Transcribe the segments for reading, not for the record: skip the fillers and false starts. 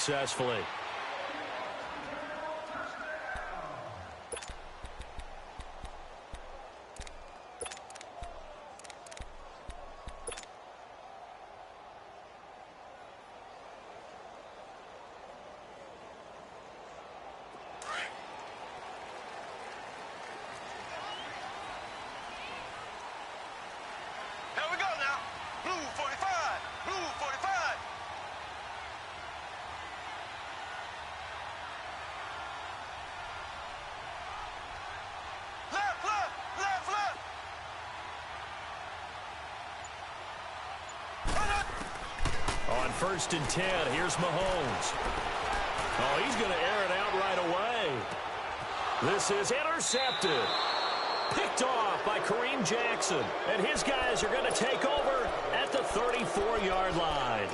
successfully. On 1st and 10, here's Mahomes. Oh, he's going to air it out right away. This is intercepted. Picked off by Kareem Jackson. And his guys are going to take over at the 34-yard line.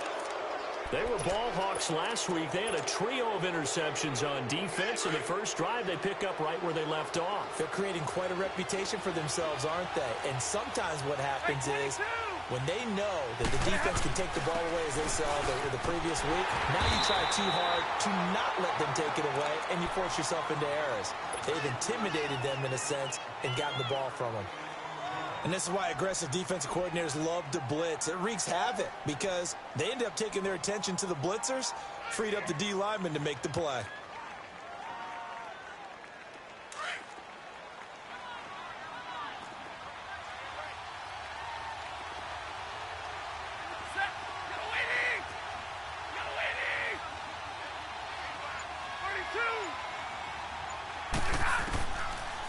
They were ball hawks last week. They had a trio of interceptions on defense. In the first drive, they pick up right where they left off. They're creating quite a reputation for themselves, aren't they? And sometimes what happens is when they know that the defense can take the ball away, as they saw the previous week, now you try too hard to not let them take it away, and you force yourself into errors. They've intimidated them in a sense and gotten the ball from them. And this is why aggressive defensive coordinators love to blitz. It wreaks havoc because they end up taking their attention to the blitzers, freed up the D lineman to make the play.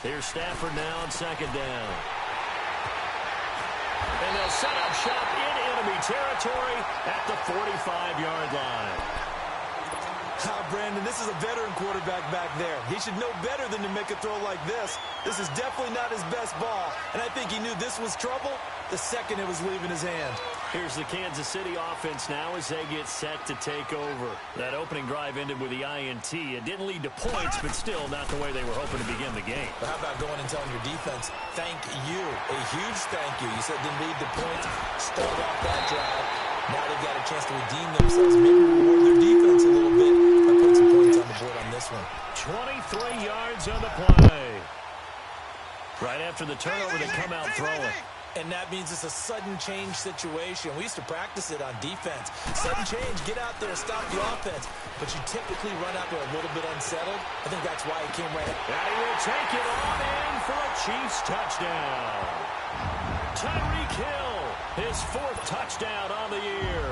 Here's Stafford now on 2nd down. And they'll set up shop in enemy territory at the 45-yard line. Brandon, this is a veteran quarterback back there. He should know better than to make a throw like this. This is definitely not his best ball, and I think he knew this was trouble the second it was leaving his hand. Here's the Kansas City offense now as they get set to take over. That opening drive ended with the INT. It didn't lead to points, but still not the way they were hoping to begin the game. But how about going and telling your defense, thank you, a huge thank you. You said didn't lead to points, start off that drive. Now they've got a chance to redeem themselves, maybe reward their defense a little bit by putting some points on the board on this one. 23 yards on the play. Right after the turnover, they come out throwing. And that means it's a sudden change situation. We used to practice it on defense. Sudden change, get out there, stop the offense. But you typically run out there a little bit unsettled. I think that's why he came right up. And he will take it on in for a Chiefs touchdown. Tyreek Hill, his 4th touchdown on the year.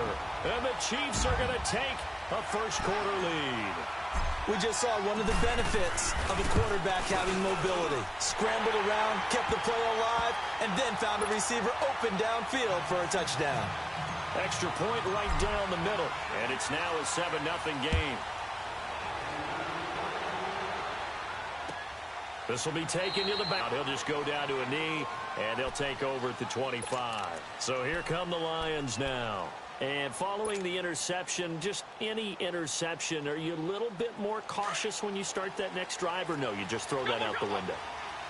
And the Chiefs are going to take a first-quarter lead. We just saw one of the benefits of a quarterback having mobility. Scrambled around, kept the play alive, and then found a receiver open downfield for a touchdown. Extra point right down the middle, and it's now a 7-0 game. This will be taken to the bound. He'll just go down to a knee, and they'll take over at the 25. So here come the Lions now. And following the interception, just any interception, are you a little bit more cautious when you start that next drive, or no, you just throw that out the window?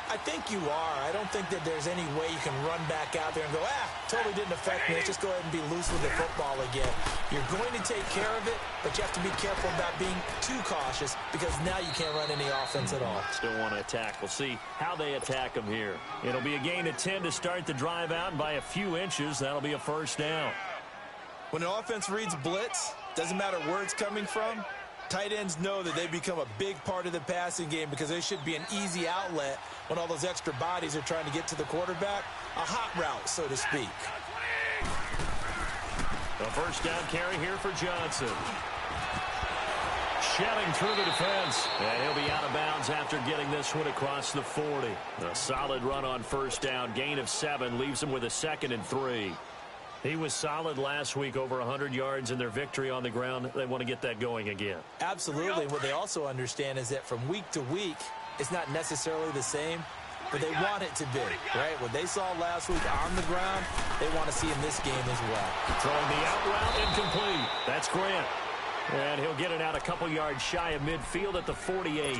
I think you are. I don't think that there's any way you can run back out there and go, totally didn't affect me. Let's just go ahead and be loose with the football again. You're going to take care of it, but you have to be careful about being too cautious because now you can't run any offense at all. Still want to attack. We'll see how they attack them here. It'll be a gain of 10 to start the drive out, and by a few inches, that'll be a first down. When an offense reads blitz, doesn't matter where it's coming from, tight ends know that they become a big part of the passing game because they should be an easy outlet when all those extra bodies are trying to get to the quarterback. A hot route, so to speak. The first down carry here for Johnson. Shelling through the defense. And he'll be out of bounds after getting this one across the 40. A solid run on first down. Gain of 7 leaves him with a 2nd and 3. He was solid last week, over 100 yards in their victory on the ground. They want to get that going again. Absolutely. What they also understand is that from week to week, it's not necessarily the same, but they want it to be, right? What they saw last week on the ground, they want to see in this game as well. Throwing the out route incomplete. That's Grant. And he'll get it out a couple yards shy of midfield at the 48.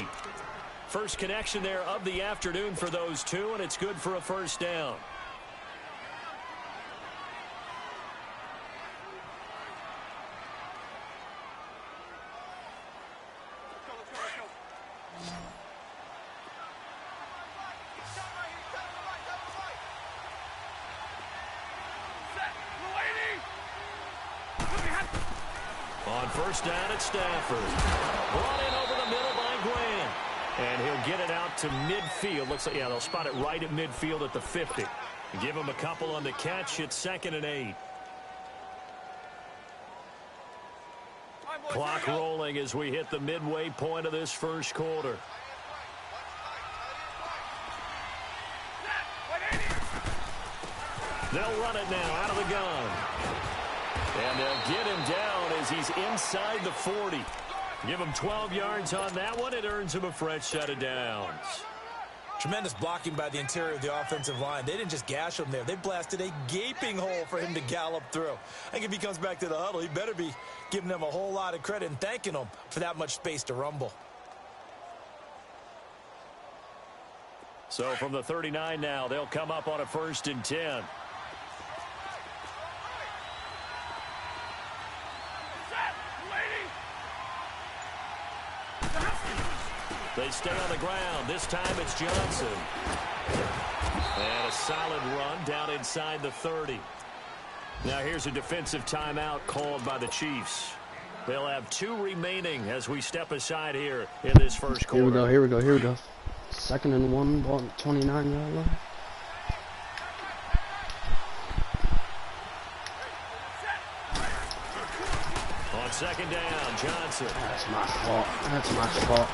First connection there of the afternoon for those two, and it's good for a first down. On first down at Stafford. Brought in over the middle by Grant. And he'll get it out to midfield. Looks like, yeah, they'll spot it right at midfield at the 50. Give him a couple on the catch. It's 2nd and 8. Clock rolling as we hit the midway point of this first quarter. They'll run it now out of the gun. And they'll get him down as he's inside the 40. Give him 12 yards on that one. It earns him a fresh set of downs. Tremendous blocking by the interior of the offensive line. They didn't just gash him there. They blasted a gaping hole for him to gallop through. I think if he comes back to the huddle, he better be giving them a whole lot of credit and thanking them for that much space to rumble. So from the 39 now, they'll come up on a 1st and 10. They stay on the ground. This time it's Johnson. And a solid run down inside the 30. Now here's a defensive timeout called by the Chiefs. They'll have 2 remaining as we step aside here in this first quarter. Here we go. 2nd and 1, ball at 29-yard line. On 2nd down, Johnson. That's my fault.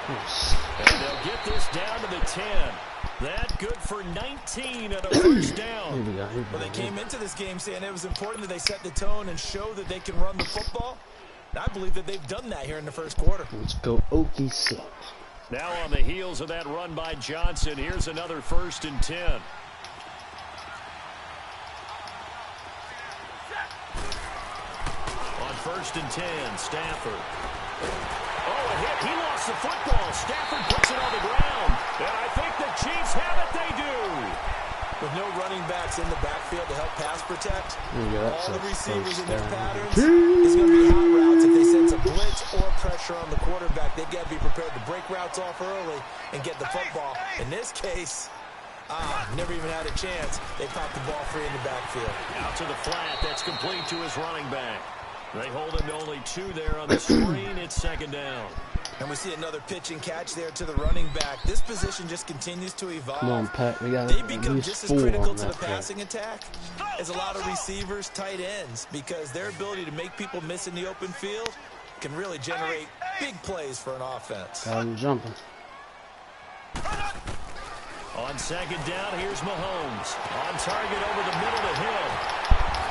And they'll get this down to the 10. That good for 19 at a first down. Here we go. Well, they came into this game saying it was important that they set the tone and show that they can run the football. And I believe that they've done that here in the first quarter. Let's go OKC. Now on the heels of that run by Johnson, here's another 1st and 10. On 1st and 10, Stafford. Oh, a hit. He lost the football. Stafford puts it on the ground. And I think the Chiefs have it. They do. With no running backs in the backfield to help pass protect, all the receivers in their patterns, it's going to be hot routes if they sense a blitz or pressure on the quarterback. They've got to be prepared to break routes off early and get the football. In this case, never even had a chance. They popped the ball free in the backfield. Out to the flat. That's complete to his running back. They hold him to only 2 there on the screen. It's 2nd down. And we see another pitch and catch there to the running back. This position just continues to evolve. Come on, Pat. We got they become just as critical to the play. passing attack as a lot of receivers, tight ends, because their ability to make people miss in the open field can really generate big plays for an offense. I'm jumping. On 2nd down, here's Mahomes. On target over the middle to Hill.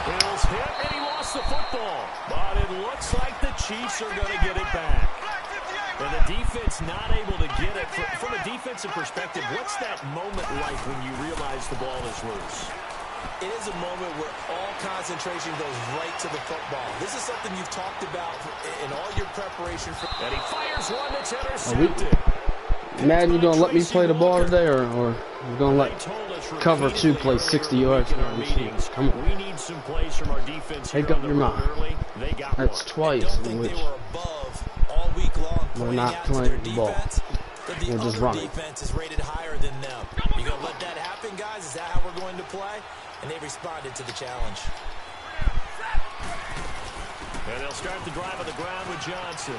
Hill's hit, and he lost the football. But it looks like the Chiefs are going to get it back. And the defense not able to get it. From a defensive perspective, what's that moment like when you realize the ball is loose? It is a moment where all concentration goes right to the football. This is something you've talked about in all your preparation. And he fires one that's intercepted. Imagine you're going to let me play the ball today, or you're going to let cover 2 play 60 yards. Come on. We need some plays from our defense. Make up your mind. That's twice in which all week long we're not playing the ball. We're just running. Defense is rated higher than them. You going to let that happen, guys? Is that how we're going to play? And they responded to the challenge. And they'll start the drive on the ground with Johnson.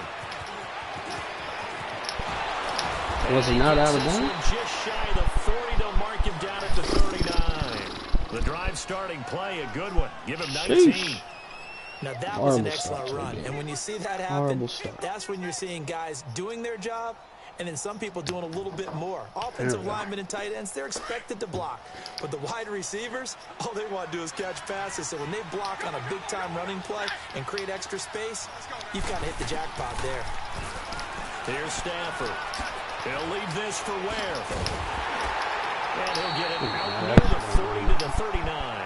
Was he not out of bounds? Just shy of the 40, they'll mark him down at the 39. The drive starting play, a good one. Give him 19. Sheesh. Now that was an excellent run. And when you see that happen, Start. that's when you're seeing guys doing their job and then some people doing a little bit more. Offensive linemen and tight ends, they're expected to block. But the wide receivers, all they want to do is catch passes. So when they block on a big-time running play and create extra space, you've got to hit the jackpot there. Here's Stafford. He'll leave this for Ware. And he'll get it out near the 40 to the 39.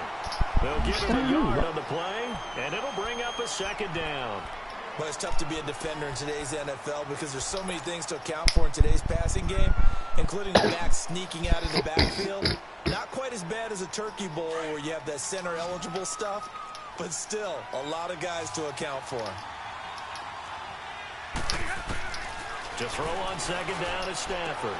They'll give him a yard on the play, and it'll bring up a 2nd down. Well, it's tough to be a defender in today's NFL because there's so many things to account for in today's passing game, including the back sneaking out of the backfield. Not quite as bad as a turkey bowl where you have that center-eligible stuff, but still a lot of guys to account for. To throw on 2nd down is Stafford.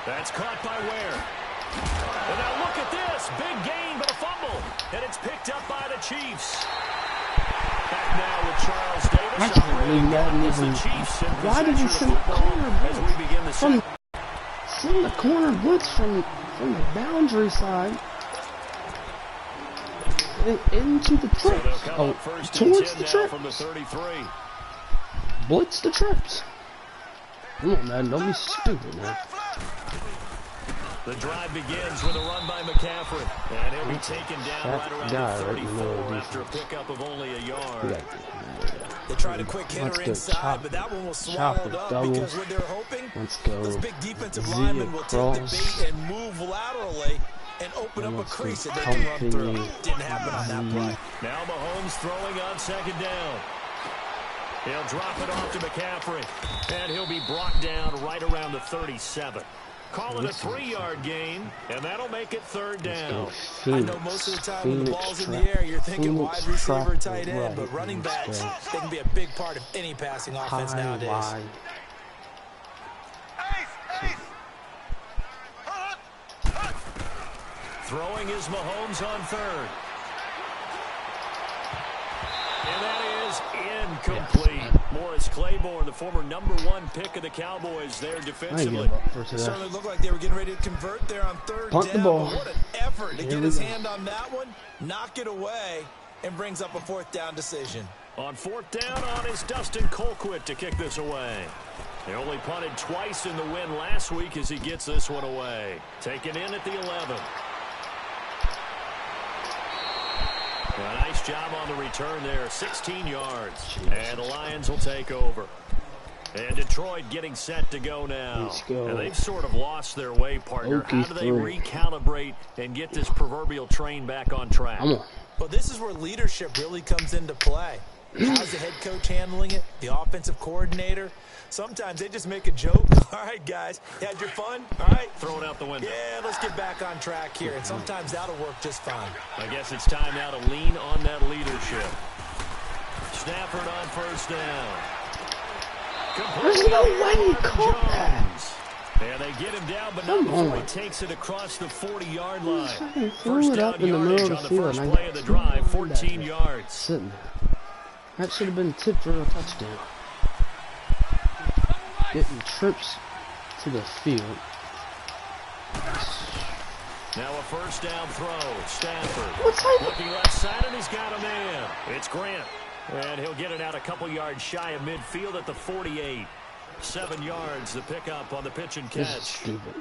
That's caught by Ware. And now look at this. Big gain, but a fumble. And it's picked up by the Chiefs. Back back now with Charles Davis. I can't believe Madden even. Why did he send the corner blitz send the corner blitz from the boundary side into the trips? Oh, towards the trips. Blitz the trips. Come on, man, don't be stupid, man. The drive begins with a run by McCaffrey, and he'll be taken down right around the 34 after a pickup of only a yard. They tried a quick hitter inside, but that one was swallowed up because what they're hoping, those big defensive linemen will take the bait and move laterally and open up a crease that they can run through. Didn't happen on that play. Now Mahomes throwing on second down. He'll drop it off to McCaffrey, and he'll be brought down right around the 37. Call it a 3-yard gain, and that'll make it third down. I know most of the time when the ball's in the air, you're thinking wide receiver, tight end, but running backs, they can be a big part of any passing offense nowadays. Throwing is Mahomes on third. And that is incomplete. Morris Claiborne, the former #1 pick of the Cowboys there defensively. Certainly looked like they were getting ready to convert there on third down. But what an effort to get his hand on that one, knock it away, and brings up a 4th down decision. On 4th down is Dustin Colquitt to kick this away. He only punted twice in the win last week as he gets this one away. Taken in at the 11. A nice job on the return there, 16 yards. And the Lions will take over. And Detroit getting set to go now. And they've sort of lost their way, partner. How do they recalibrate and get this proverbial train back on track? Well, this is where leadership really comes into play. How's the head coach handling it? The offensive coordinator? Sometimes they just make a joke. All right, guys, you had your fun? All right. Throw it out the window. Yeah, let's get back on track here. And sometimes that'll work just fine. I guess it's time now to lean on that leadership. Stafford on first down. There's no way he caught that. And they get him down, but not before he takes it across the 40-yard line. First down yardage on the first play of the drive, 14 yards. Sitting there. That should have been tipped for a touchdown. Getting trips to the field. Now a first down throw. Stafford looking left side, and he's got a man. It's Grant. And he'll get it out a couple yards shy of midfield at the 48. 7 yards, the pickup on the pitch and catch. This is stupid.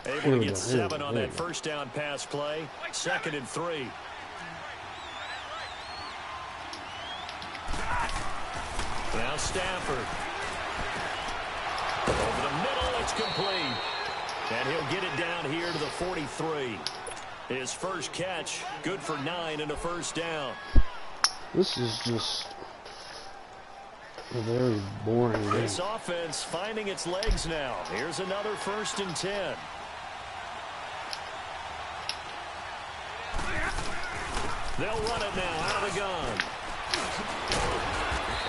Able to get 7 on that first down pass play. 2nd and 3. Now Stafford. Over the middle, it's complete. And he'll get it down here to the 43. His first catch, good for 9 and a first down. This is just a very boring game. This offense finding its legs now. Here's another 1st and 10. They'll run it now out of the gun.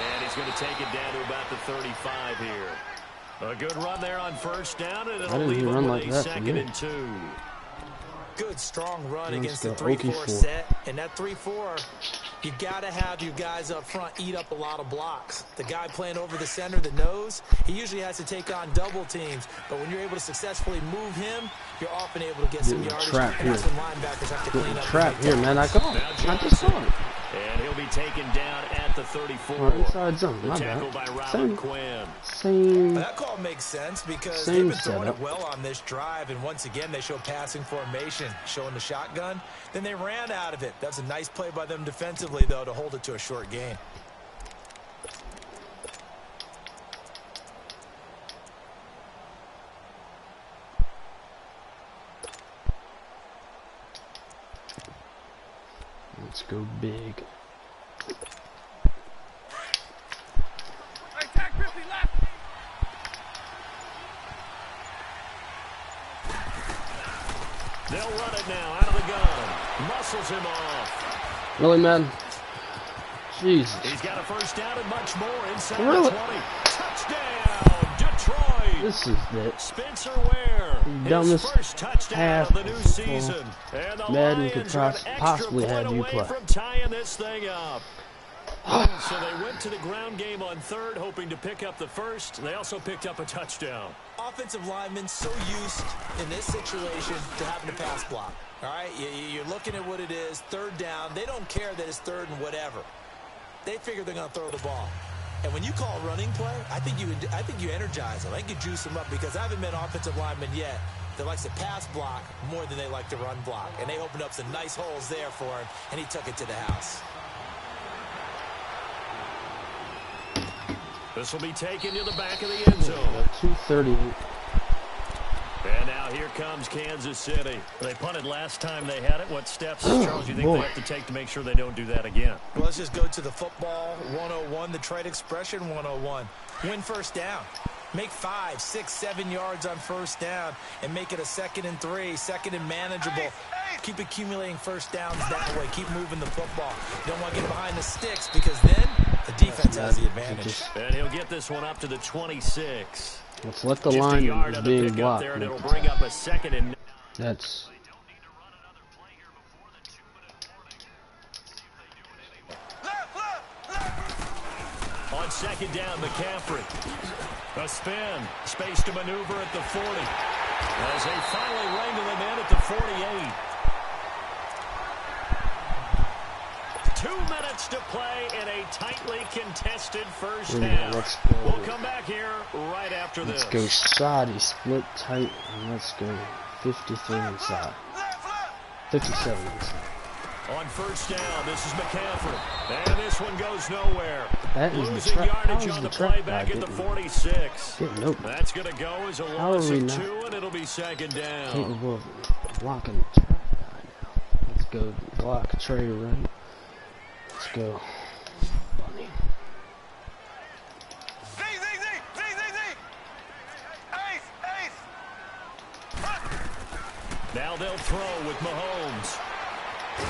And he's going to take it down to about the 35 here. A good run there on first down, and it'll leave him with a 2nd and 2. Good, strong run against the 3-4 set. And that 3-4, you got to have your guys up front eat up a lot of blocks. The guy playing over the center, the nose, he usually has to take on double teams. But when you're able to successfully move him, you're often able to get some yardage. And that's when linebackers have to clean up. Trap here, man. I just saw it. And he'll be taken down at the 34. Inside zone. My bad. By Robert Quinn. Same. That call makes sense because they've been throwing it well on this drive. And once again, they show passing formation, showing the shotgun. Then they ran out of it. That's a nice play by them defensively, though, to hold it to a short gain. Let's go big. They'll run it now out of the gun. Muscles him off. Really, man? Jesus. He's got a first down and much more inside really? the 20. Touchdown, Detroit. Detroit. This is the Spencer Ware, his dumbest first touchdown half of the new of season. And the Madden could Lions are an extra possibly point have you away play. from tying this thing up. So they went to the ground game on third, hoping to pick up the first. They also picked up a touchdown. Offensive linemen so used in this situation to having to pass block. All right, you're looking at what it is, third down. They don't care that it's third and whatever. They figure they're going to throw the ball. And when you call a running play, I think you energize them. I think you juice them up because I haven't met offensive linemen yet that likes to pass block more than they like to run block. And they opened up some nice holes there for him, and he took it to the house. This will be taken to the back of the end zone. 238. And now here comes Kansas City. They punted last time they had it. What steps, Charles, do you think they have to take to make sure they don't do that again? Well, let's just go to the football 101, the trade expression 101. Win first down. Make 5, 6, 7 yards on first down and make it a 2nd and 3, 2nd and manageable. Keep accumulating first downs that way. Keep moving the football. You don't want to get behind the sticks because then the defense has the advantage. And he'll get this one up to the 26. Let's let the line is being blocked. There, and it'll bring up a 2nd and... That's... On 2nd down, McCaffrey. A spin. Space to maneuver at the 40. As they finally wrangle him in at the 48. 2 minutes to play in a tightly contested first half. We'll come back here right after this. Let's go side, split tight, and let's go 53 inside. 57 inside. On first down, this is McCaffrey. And this one goes nowhere. That is losing the trap. yardage on the play back at the 46. Nope. That's going to go as a loss of 2, and it'll be 2nd down. Capable of blocking the trap guy now. Let's go block Trey right. Let's go. Bunny. Now they'll throw with Mahomes.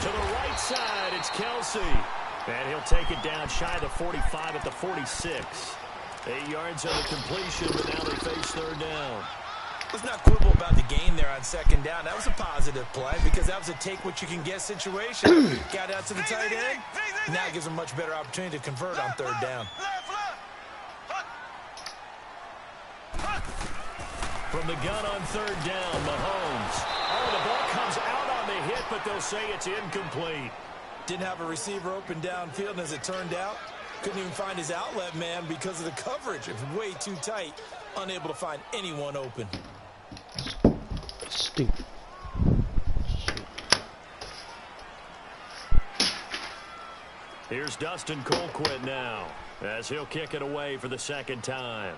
To the right side, it's Kelsey. And he'll take it down shy of the 45 at the 46. 8 yards on the completion, but now they face 3rd down. Let's not quibble about the gain there on 2nd down. That was a positive play because that was a take-what-you-can-get situation. Got out to the tight end. Now it gives them a much better opportunity to convert on 3rd down. From the gun on 3rd down, Mahomes. Oh, the ball comes out on the hit, but they'll say it's incomplete. Didn't have a receiver open downfield, and as it turned out, couldn't even find his outlet man because of the coverage. It was way too tight, unable to find anyone open. Stupid. Here's Dustin Colquitt now, as he'll kick it away for the 2nd time.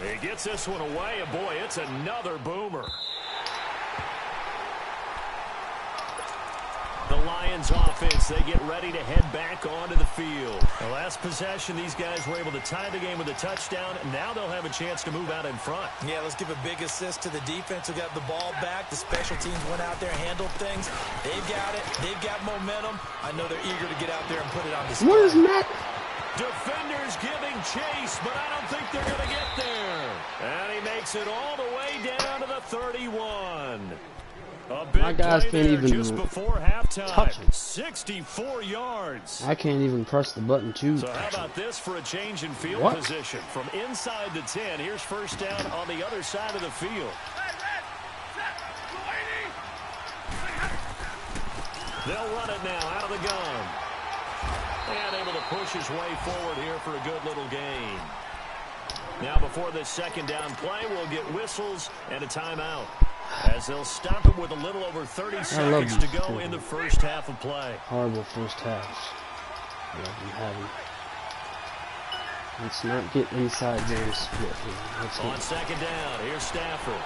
He gets this one away, and boy, it's another boomer. The Lions offense, they get ready to head back onto the field. The last possession, these guys were able to tie the game with a touchdown, and now they'll have a chance to move out in front. Yeah, let's give a big assist to the defense who got the ball back. The special teams went out there, handled things. They've got it. They've got momentum. I know they're eager to get out there and put it on display. What is Matt? Defenders giving chase, but I don't think they're going to get there. And he makes it all the way down to the 31. A big My guys play can't there even just before halftime. touch him. 64 yards. I can't even press the button to. So how about this for a change in field position? From inside the 10, here's first down on the other side of the field. They'll run it now out of the gun. And able to push his way forward here for a good little gain. Now before this 2nd down play, we'll get whistles and a timeout, as they'll stop it with a little over 30 seconds to go in the first half of play. Horrible first half. Let's not get inside zone split here. On 2nd down, here's Stafford.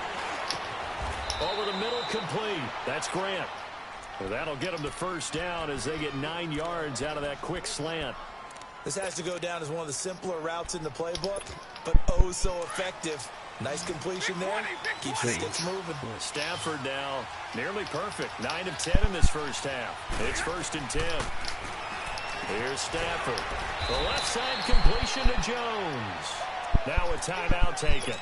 Over the middle, complete. That's Grant. Well, that'll get them the first down as they get 9 yards out of that quick slant. This has to go down as one of the simpler routes in the playbook, but oh so effective. Nice completion there. Keeps the sticks moving. Stafford now nearly perfect. 9 of 10 in this first half. It's 1st and 10. Here's Stafford. The left side completion to Jones. Now a timeout taken.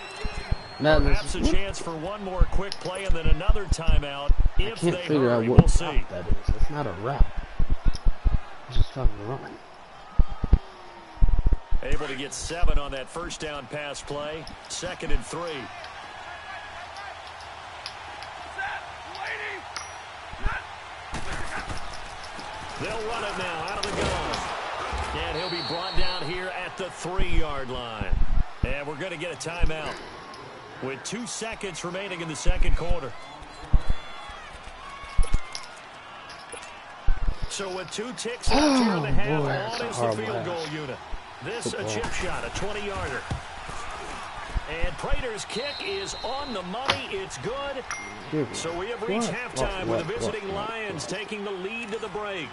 Perhaps a chance for one more quick play and then another timeout if they hurry. We'll see. That is. It's not a route. It's just fucking run. Able to get 7 on that first down pass play. 2nd and 3. They'll run it now out of the gun. And he'll be brought down here at the 3-yard line. And we're going to get a timeout with 2 seconds remaining in the second quarter. So with 2 ticks left here in the half, on is the field goal unit. This a chip shot, a 20-yarder. And Prater's kick is on the money. It's good. So we have reached halftime with the visiting Lions taking the lead to the break.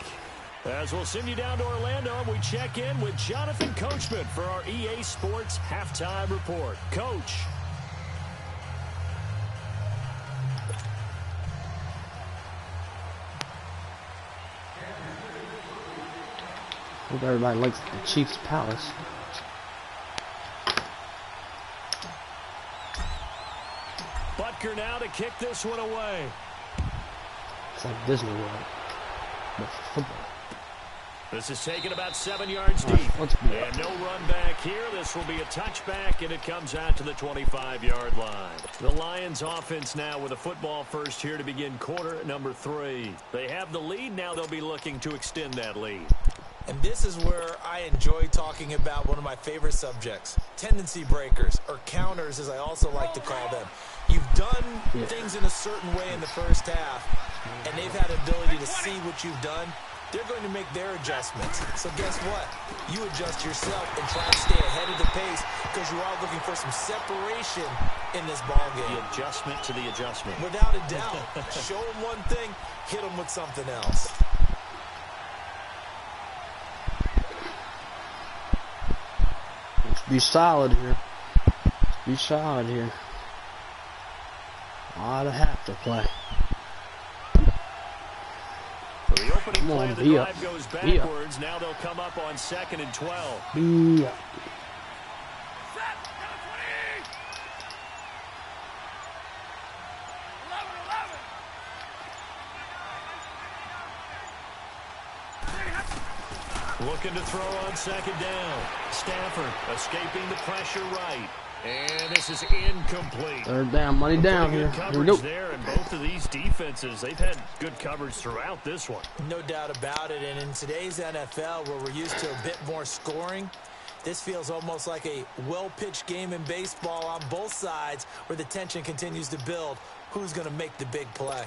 As we'll send you down to Orlando, and we check in with Jonathan Coachman for our EA Sports Halftime Report. Coach. Hope everybody likes the Chiefs Palace. Butker now to kick this one away. It's like Disney World, but for football. This is taken about 7 yards deep. And no run back here. This will be a touchback, and it comes out to the 25-yard line. The Lions offense now with a football first here to begin quarter number 3. They have the lead. Now they'll be looking to extend that lead. And this is where I enjoy talking about one of my favorite subjects, tendency breakers, or counters as I also like to call them. You've done things in a certain way in the first half, and they've had the ability to see what you've done. They're going to make their adjustments. So guess what? You adjust yourself and try to stay ahead of the pace because you are looking for some separation in this ball game. The adjustment to the adjustment. Without a doubt. Show them one thing, hit them with something else. Be solid here. Be solid here. A lot of have to play. So the opening play of the drive goes backwards. Now they'll come up on 2nd and 12. Be up. Looking to throw on 2nd down. Stafford escaping the pressure right. And this is incomplete. 3rd down, money down here. Here we go. There, and both of these defenses, they've had good coverage throughout this one. No doubt about it. And in today's NFL, where we're used to a bit more scoring, this feels almost like a well-pitched game in baseball on both sides where the tension continues to build. Who's going to make the big play?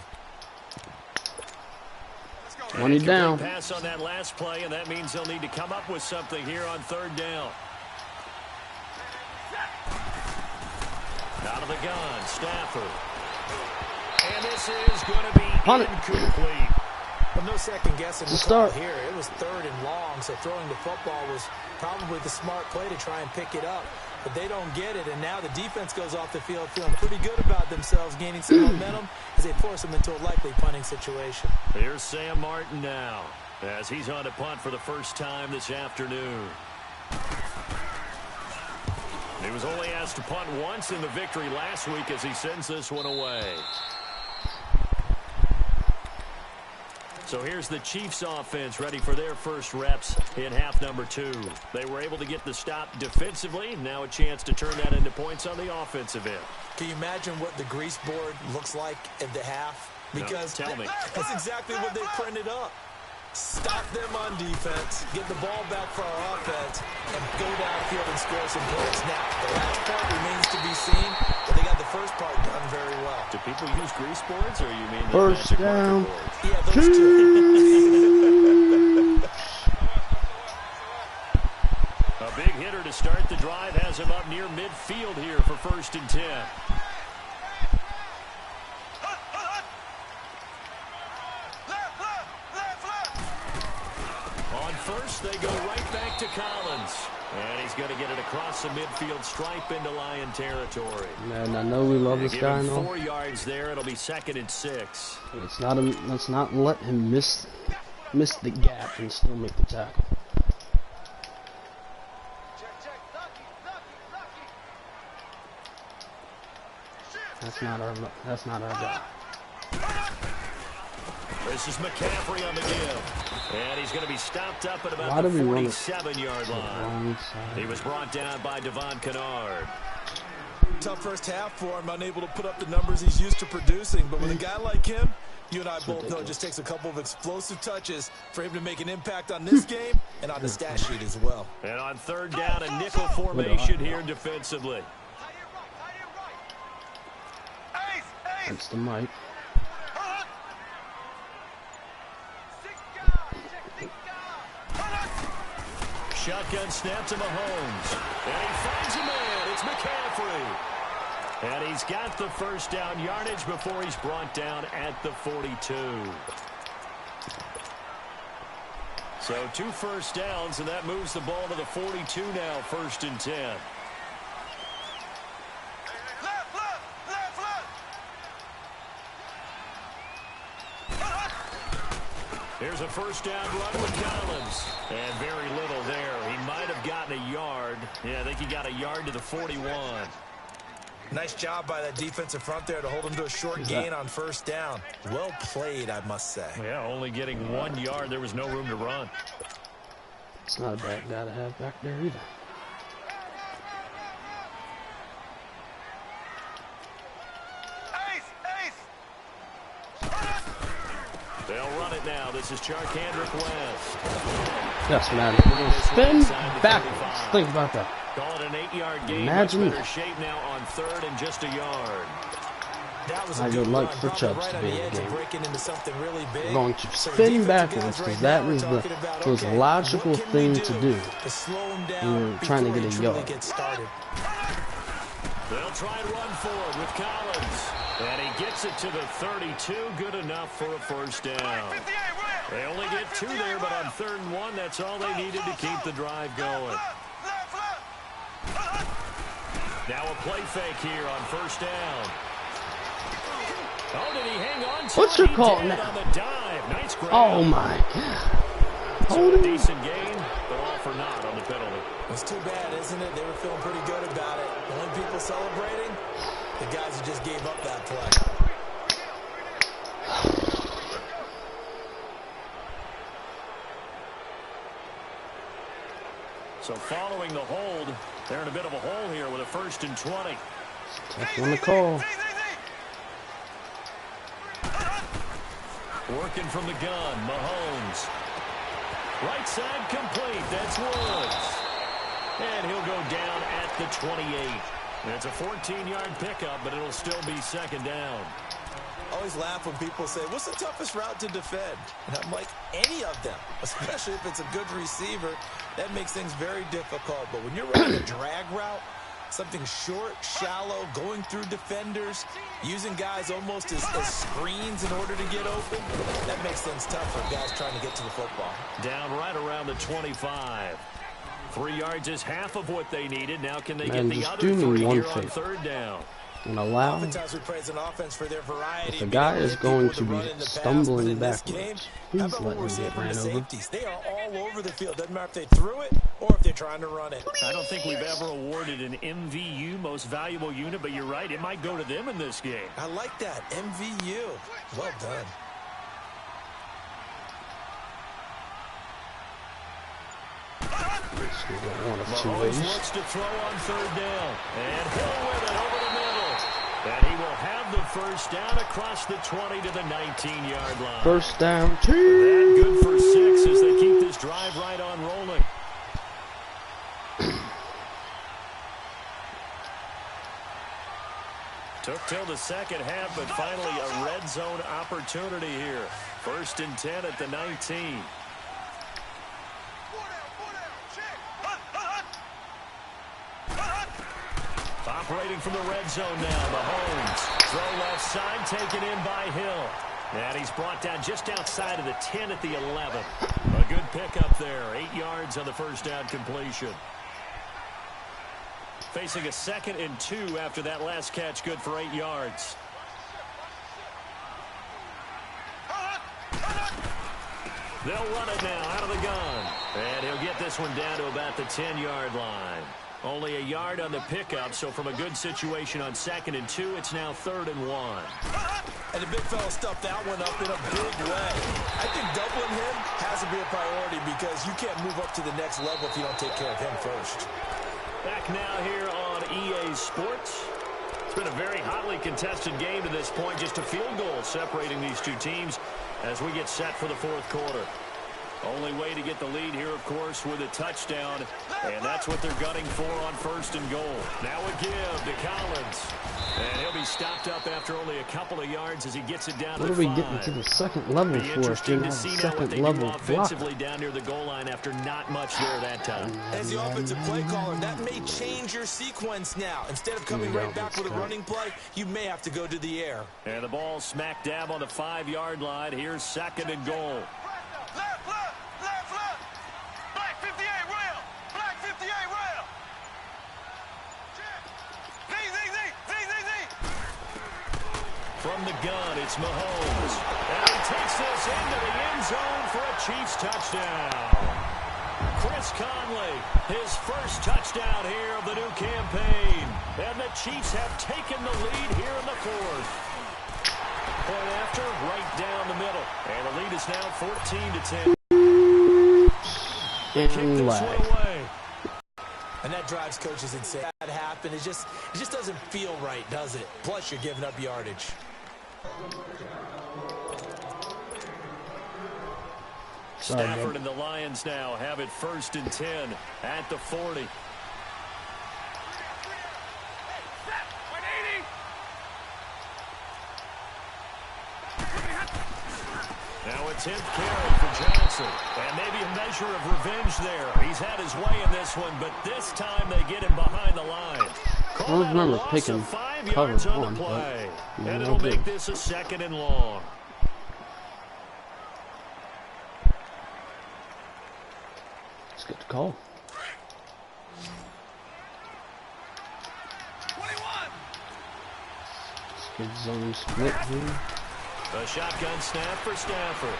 Money down. Pass on that last play, and that means they'll need to come up with something here on 3rd down. Out of the gun, Stafford. And this is going to be incomplete. Well, no second guessing the call here. It was 3rd and long, so throwing the football was probably the smart play to try and pick it up. But they don't get it, and now the defense goes off the field feeling pretty good about themselves, gaining some momentum as they force them into a likely punting situation. Here's Sam Martin now as he's on to punt for the first time this afternoon. He was only asked to punt once in the victory last week as he sends this one away. So here's the Chiefs offense ready for their first reps in half number 2. They were able to get the stop defensively. Now a chance to turn that into points on the offensive end. Can you imagine what the grease board looks like at the half? Because no, tell me. That's exactly what they printed up. Stop them on defense, get the ball back for our offense, and go downfield and score some points. Now, the last part remains to be seen, but they got the first part done very well. Do people use grease boards, or you mean the first down? Yeah, those two. A big hitter to start the drive has him up near midfield here for 1st and 10. first, they go right back to Collins. And he's going to get it across the midfield stripe into Lion territory. Man, I know we love this guy and all. 4 yards there. It'll be 2nd and 6. Let's not let him miss the gap and still make the tackle. That's not our guy. This is McCaffrey on the give. And he's going to be stopped up at about the 47-yard line. He was brought down by Devon Kennard. Tough first half for him, unable to put up the numbers he's used to producing. But with a guy like him, you and I both know it just takes a couple of explosive touches for him to make an impact on this game and on the stat sheet as well. And on 3rd down, a nickel formation here defensively. That's the mic. Shotgun snap to Mahomes. And he finds a man. It's McCaffrey. And he's got the first down yardage before he's brought down at the 42. So 2 first downs, and that moves the ball to the 42 now, 1st and 10. Here's a first down run with Collins. And very little there. He might have gotten a yard. Yeah, I think he got a yard to the 41. Nice job by that defensive front there to hold him to a short gain on 1st down. Well played, I must say. Yeah, only getting 1 yard. There was no room to run. It's not a bad guy to have back there either. They'll run it now. This is Charkandrick West. Yes, man. Spin backwards. Think about that. Call it an 8-yard gain. Imagine much better shape now on 3rd and just a yard. That was I would like for Chubbs to be in the game. Really big. Going to spin backwards because that was the most logical thing to do when you're trying to get a yard. They'll try and run forward with Collins. And he gets it to the 32. Good enough for a first down. They only get 2 there, but on 3rd and 1, that's all they needed to keep the drive going. Now a play fake here on 1st down. Oh, did he hang on to What's your call now? On the dive. Nice grab. Oh my God. So a decent gain, but all for naught on the penalty. It's too bad, isn't it? They were feeling pretty good about it. The only people celebrating, the guys who just gave up that play. So following the hold, they're in a bit of a hole here with a 1st and 20. Tough one to call. Working from the gun, Mahomes. Right side complete. That's Woods. And he'll go down at the 28. It's a 14-yard pickup, but it'll still be 2nd down. I always laugh when people say, what's the toughest route to defend? And I'm like, any of them, especially if it's a good receiver. That makes things very difficult. But when you're running a drag route, something short, shallow, going through defenders, using guys almost as screens in order to get open, that makes things tough for guys trying to get to the football. Down right around the 25. 3 yards is half of what they needed. Now can they Man, get the just other do me 3 one here on favor. 3rd down? And allow if the guy is going to be stumbling backwards, please let him get ran over. They are all over the field. Doesn't matter if they threw it or if they're trying to run it. I don't think we've ever awarded an MVU, most valuable unit, but you're right. It might go to them in this game. I like that. MVU. Well done. Mahomes looks to throw on 3rd down. And Hill with it over the middle. And he will have the first down across the 20 to the 19-yard line. First down, That good for 6 as they keep this drive right on rolling. Took till the second half, but finally a red zone opportunity here. 1st and 10 at the 19. Operating from the red zone now, Mahomes. Throw left side, taken in by Hill. And he's brought down just outside of the 10 at the 11. A good pickup there. 8 yards on the first down completion. Facing a 2nd and 2 after that last catch, good for 8 yards. They'll run it now out of the gun. And he'll get this one down to about the 10-yard line. Only a yard on the pickup, so from a good situation on 2nd and 2, it's now 3rd and 1. And the big fella stuffed that one up in a big way. I think doubling him has to be a priority because you can't move up to the next level if you don't take care of him first. Back now here on EA Sports. It's been a very hotly contested game to this point. Just a field goal separating these two teams as we get set for the 4th quarter. Only way to get the lead here, of course, with a touchdown. And that's what they're gunning for on 1st and goal. Now a give to Collins. And he'll be stopped up after only a couple of yards as he gets it down to 5. What are we getting to the 2nd level for if you're not a 2nd level offensively down near the goal line after not much there that time. As the offensive play caller, that may change your sequence now. Instead of coming right back with a running play, you may have to go to the air. And the ball smack dab on the 5-yard line. Here's 2nd and goal. From the gun, it's Mahomes. And he takes this into the end zone for a Chiefs touchdown. Chris Conley, his first touchdown here of the new campaign. And the Chiefs have taken the lead here in the 4th. Point after, right down the middle. And the lead is now 14-10. They kick this one away. And that drives coaches insane. That happened. It just doesn't feel right, does it? Plus, you're giving up yardage. Stafford and the Lions now have it 1st and 10 at the 40. Now a 10th carry for Johnson. And maybe a measure of revenge there. He's had his way in this one, but this time they get him behind the line. I don't remember picking cover on, play. But And it'll make this a 2nd and long. Let's get the call. 21. Let's get zone split here. A shotgun snap for Stafford.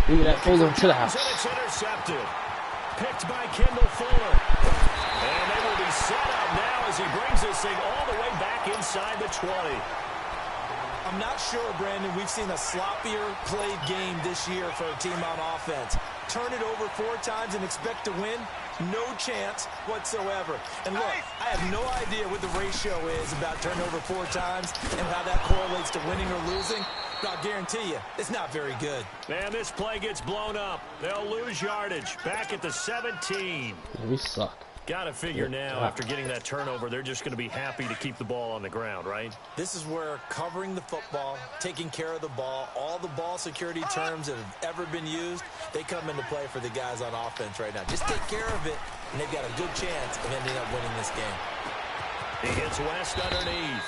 Give me that folder to the house. And it's intercepted. Picked by Kendall Fuller. And they will be set up now as he brings this thing all the way back inside the 20. I'm not sure, Brandon, we've seen a sloppier played game this year for a team on offense. Turn it over 4 times and expect to win? No chance whatsoever. And look, I have no idea what the ratio is about turnover 4 times and how that correlates to winning or losing. But I'll guarantee you, it's not very good. And this play gets blown up. They'll lose yardage. Back at the 17. Yeah, we suck. Got to figure now, after getting that turnover, they're just going to be happy to keep the ball on the ground, right? This is where covering the football, taking care of the ball, all the ball security terms that have ever been used, they come into play for the guys on offense right now. Just take care of it, and they've got a good chance of ending up winning this game. He hits West underneath,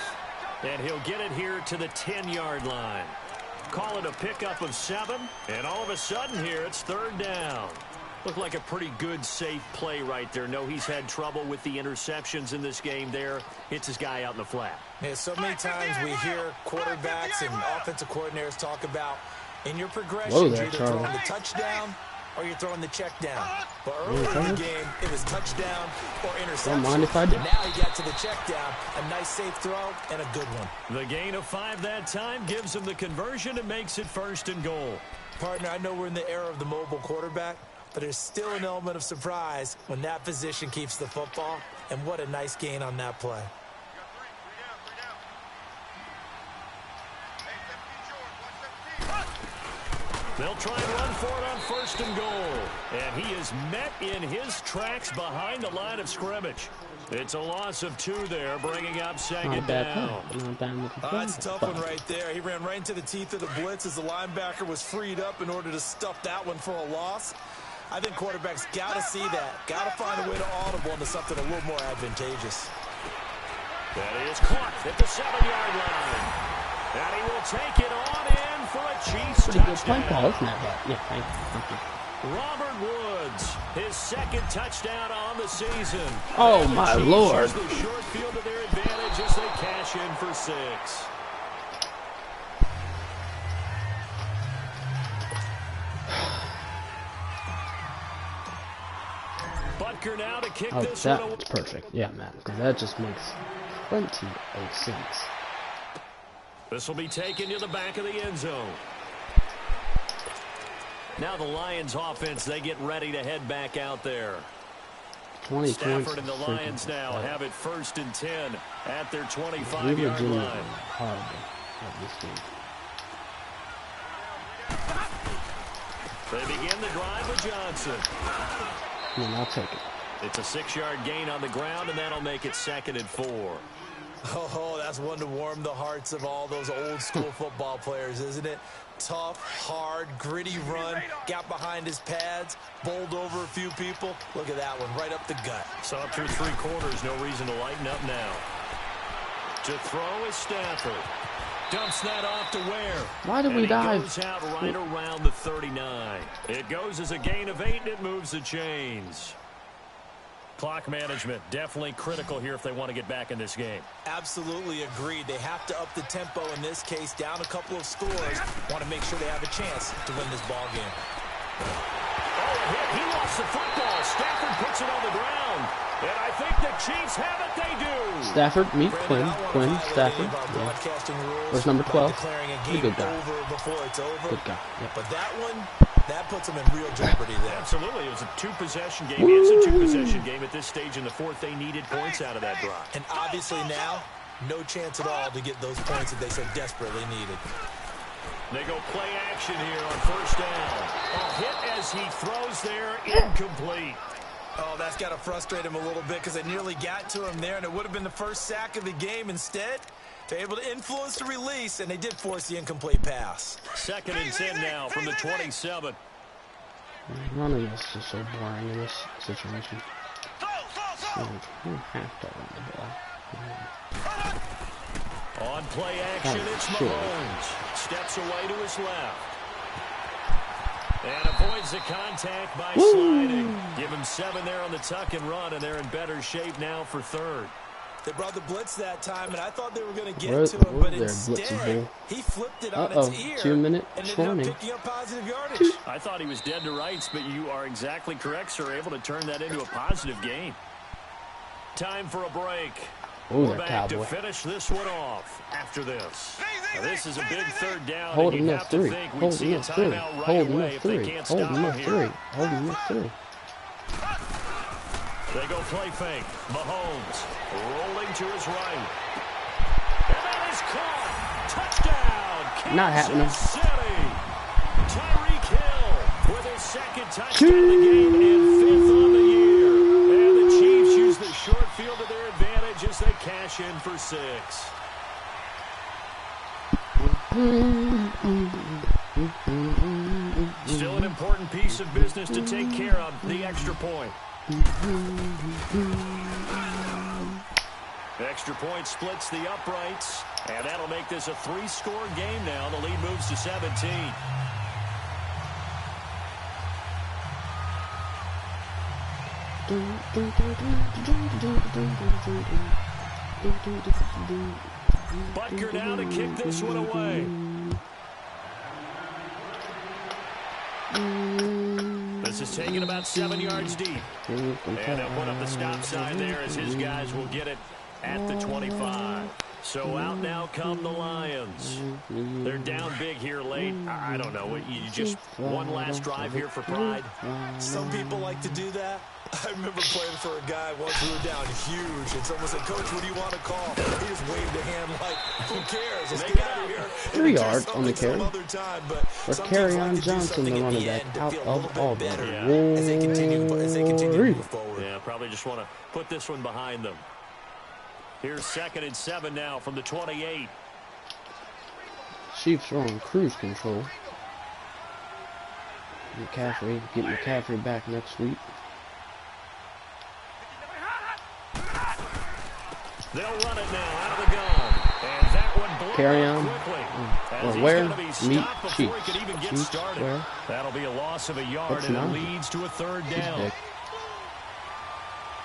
and he'll get it here to the 10-yard line. Call it a pickup of 7, and all of a sudden here it's 3rd down. Looked like a pretty good, safe play right there. No, he's had trouble with the interceptions in this game there. Hits his guy out in the flat. Yeah, so many times we hear quarterbacks and offensive coordinators talk about in your progression, you're either throwing the touchdown or you're throwing the check down. But earlier in the game, it was touchdown or interception. Don't mind if I do. Now he got to the check down. A nice, safe throw and a good one. The gain of 5 that time gives him the conversion and makes it 1st and goal. Partner, I know we're in the era of the mobile quarterback, but there's still an element of surprise when that position keeps the football. And what a nice gain on that play. They'll try and run for it on 1st and goal. And he is met in his tracks behind the line of scrimmage. It's a loss of 2 there, bringing up 2nd down. That's a tough one right there. He ran right into the teeth of the blitz as the linebacker was freed up in order to stuff that one for a loss. I think quarterbacks got to see that. Got to find a way to audible into something a little more advantageous. That is caught at the 7-yard line. And he will take it on in for a Chiefs Pretty good play touchdown. call, isn't that? Yeah, thank you. Robert Woods, his second touchdown on the season. Oh, And the my Chiefs Lord. use the short field to their advantage as they cash in for 6. Butker now to kick Oh, this one away. that's perfect. Yeah, man, because that just makes plenty of sense. This will be taken to the back of the end zone. Now the Lions offense, they get ready to head back out there. 20 Stafford points. and the Lions now have it 1st and 10 at their We 25-yard legitimately line. horrible at this game. They begin the drive with Johnson. I mean, I'll take it. It's a 6-yard gain on the ground, and that'll make it 2nd and 4. Oh, that's one to warm the hearts of all those old school football players, isn't it? Tough, hard, gritty run, got behind his pads, bowled over a few people. Look at that one, right up the gut. So up through 3 quarters, no reason to lighten up now. To throw is Stafford. Dumps that off to Ware. Why did we dive? Goes out right around the 39. It goes as a gain of 8, and it moves the chains. Clock management, definitely critical here if they want to get back in this game. Absolutely agreed. They have to up the tempo in this case, down a couple of scores. Want to make sure they have a chance to win this ball game. Oh, a hit. He lost the football. Stafford puts it on the ground. And I think the Chiefs have it. They do. Stafford, meet Quinn, Stafford. Yeah. Where's number 12? He's a good guy. Good guy. Yep. But that one, that puts them in real jeopardy there. Absolutely. It was a 2-possession game. It's a 2-possession game at this stage in the 4th. They needed points out of that drive. And obviously now, no chance at all to get those points that they so desperately needed. They go play action here on 1st down. A hit as he throws there, incomplete. Oh, that's got to frustrate him a little bit because they nearly got to him there, and it would have been the first sack of the game. Instead, they're able to influence the release, and they did force the incomplete pass. 2nd and 10 now from the 27. Running is just so boring in this situation. You don't have to run the ball. On play action, it's Mahomes. Steps away to his left. And avoids the contact by sliding. Give him 7 there on the tuck and run, and they're in better shape now for 3rd. They brought the blitz that time, and I thought they were going to get to him, but instead, he flipped it on its ear 2-minute and ended warning. up picking up positive yardage. I thought he was dead to rights, but you are exactly correct, sir. Able to turn that into a positive gain. Time for a break. Ooh, We're back Cowboy. to finish this one off after this. Now, this is a big 3rd down. Holding and up you'd have to 3. think we'd Holding see a up 3. timeout right Holding away up if they 3. can't Holding stop up him 3. here. Holding up 3. They go play fake. Mahomes rolling to his right. And that is caught. Touchdown. Not happening. Kansas City. Tyreek Hill with his 2nd touchdown of the game and 5th on the year. And the Chiefs use the short field to their advantage as they cash in for 6. Still an important piece of business to take care of, the extra point. The extra point splits the uprights, and that'll make this a 3-score game now. The lead moves to 17. Butker now to kick this one away. This is taken about 7 yards deep. And they'll put up the stop sign there as his guys will get it at the 25. So out now come the Lions. They're down big here late. I don't know. You just one last drive here for pride. Some people like to do that. I remember playing for a guy once we were down huge, and someone said, "Coach, what do you want to call?" He just waved a hand like, "Who cares? Let's get out of here." 3 yards on the carry. For Some carry teams like on to do Johnson, something the at running the back, end to out feel a little of bit all better the as they continue to move forward. Yeah, probably just want to put this one behind them. Here's 2nd and 7 now from the 28. Chiefs are on cruise control. McCaffrey, get McCaffrey back next week. They'll run it now out of the gun. And that one blew Carry out on. quickly. As he's where? going to be Meat stopped before he cheeks. could even get Cheeks, started. where? That'll be a loss of a yard, That's and it not. leads to a third down. Dick.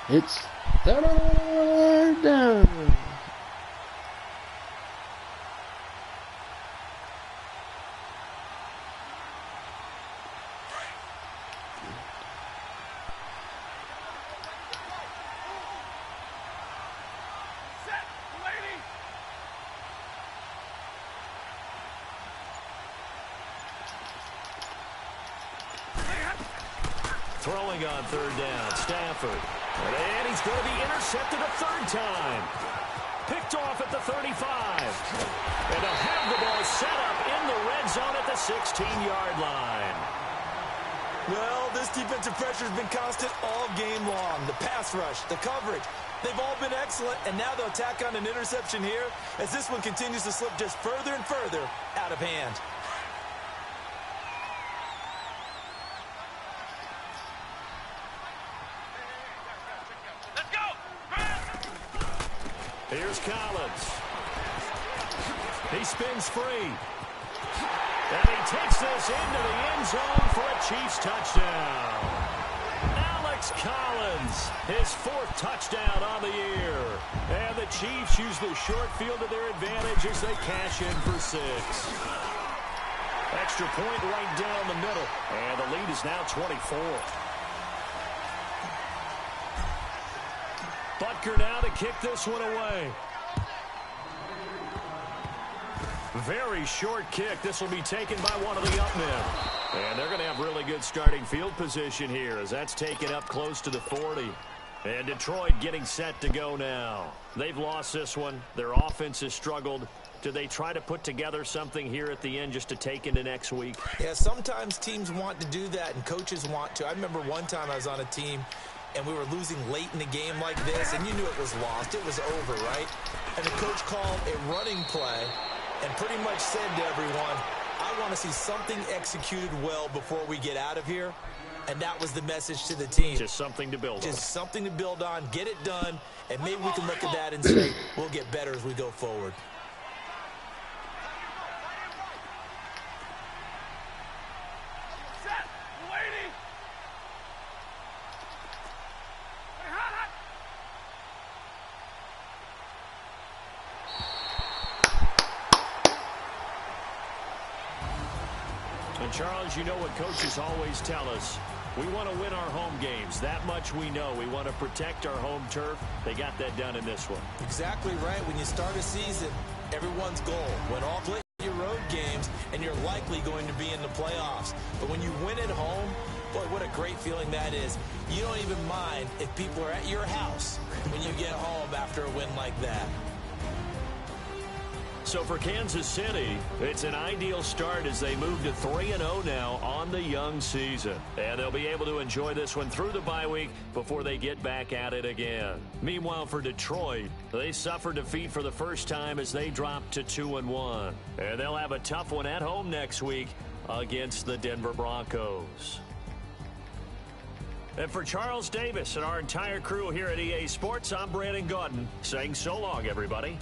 It's third down. Throwing on third down, Stafford. And he's going to be intercepted a third time. Picked off at the 35. And they'll have the ball set up in the red zone at the 16-yard line. Well, this defensive pressure has been constant all game long. The pass rush, the coverage, they've all been excellent, and now they'll tack on an interception here as this one continues to slip just further and further out of hand. Here's Collins. He spins free. And he takes this into the end zone for a Chiefs touchdown. Alex Collins, his fourth touchdown on the year. And the Chiefs use the short field to their advantage as they cash in for 6. Extra point right down the middle. And the lead is now 24. Butker now to kick this one away. Very short kick. This will be taken by one of the up men. And they're going to have really good starting field position here as that's taken up close to the 40. And Detroit getting set to go now. They've lost this one. Their offense has struggled. Do they try to put together something here at the end just to take into next week? Yeah, sometimes teams want to do that and coaches want to. I remember one time I was on a team and we were losing late in the game like this, and you knew it was lost. It was over, right? And the coach called a running play and pretty much said to everyone, I want to see something executed well before we get out of here. And that was the message to the team. Just something to build on. Just something to build on, get it done, and maybe we can look at that and say, we'll get better as we go forward. And Charles, you know what coaches always tell us. We want to win our home games. That much we know. We want to protect our home turf. They got that done in this one. Exactly right. When you start a season, everyone's goal. Win all your road games, and you're likely going to be in the playoffs. But when you win at home, boy, what a great feeling that is. You don't even mind if people are at your house when you get home after a win like that. So for Kansas City, it's an ideal start as they move to 3-0 now on the young season. And they'll be able to enjoy this one through the bye week before they get back at it again. Meanwhile, for Detroit, they suffered defeat for the first time as they dropped to 2-1. And they'll have a tough one at home next week against the Denver Broncos. And for Charles Davis and our entire crew here at EA Sports, I'm Brandon Gaudin saying so long, everybody.